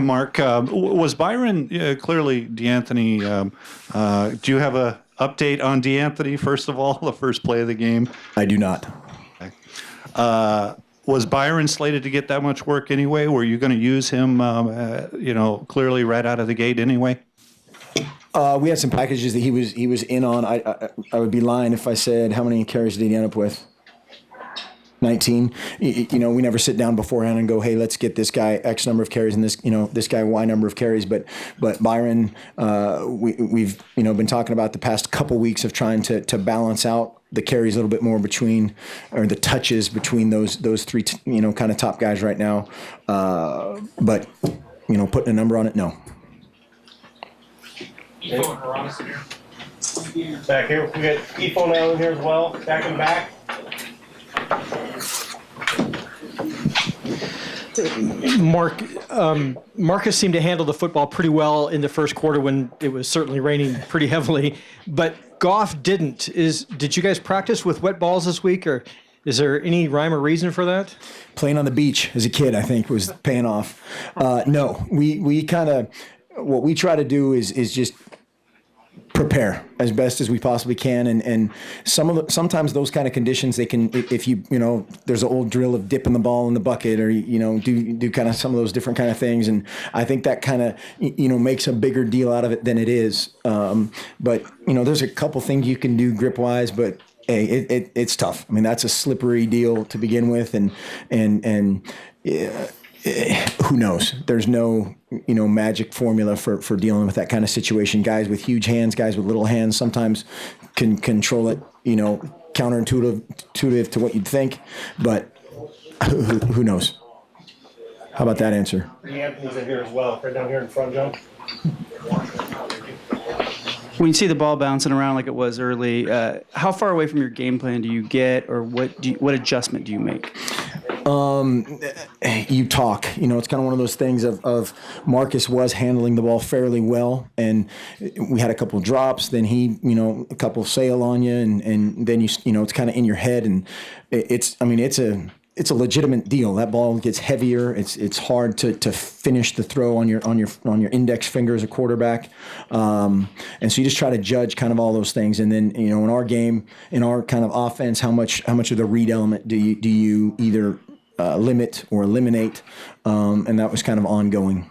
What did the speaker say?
Mark, was Byron clearly DeAnthony? Do you have a update on DeAnthony? First of all, the first play of the game. I do not. Was Byron slated to get that much work anyway? Were you going to use him, clearly right out of the gate anyway? We had some packages that he was in on. I would be lying if I said how many carries did he end up with. 19. We never sit down beforehand and go, hey, let's get this guy X number of carries and this guy Y number of carries. But Byron, we've been talking about the past couple weeks of trying to balance out the carries a little bit more between, or the touches between those three kind of top guys right now. But putting a number on it, no. Back here, we got Efo now in here as well. Back and back. Mark, Marcus seemed to handle the football pretty well in the first quarter when it was certainly raining pretty heavily, but Goff didn't. Did you guys practice with wet balls this week, or is there any rhyme or reason for that? Playing on the beach as a kid, I think, was paying off. No, we kind of, what we try to do is just prepare as best as we possibly can, and sometimes those kind of conditions, they can, if there's an old drill of dipping the ball in the bucket, or do kind of some of those different kind of things, and I think that kind of makes a bigger deal out of it than it is. But there's a couple things you can do grip wise, but hey, it's tough. I mean, that's a slippery deal to begin with, and who knows? There's no magic formula for dealing with that kind of situation. Guys with huge hands, guys with little hands, sometimes can control it. Counterintuitive to what you'd think, but who knows? How about that answer? Anthony's in here as well, right down here in front, John. When you see the ball bouncing around like it was early, how far away from your game plan do you get, or what adjustment do you make? You talk. It's kind of one of those things of Marcus was handling the ball fairly well, and we had a couple of drops. Then he, a couple of sail on you, and then it's kind of in your head, and it's a legitimate deal. That ball gets heavier. It's hard to finish the throw on your index finger as a quarterback, and so you just try to judge kind of all those things. And then in our game, in our kind of offense, how much of the read element do you either limit or eliminate, and that was kind of ongoing.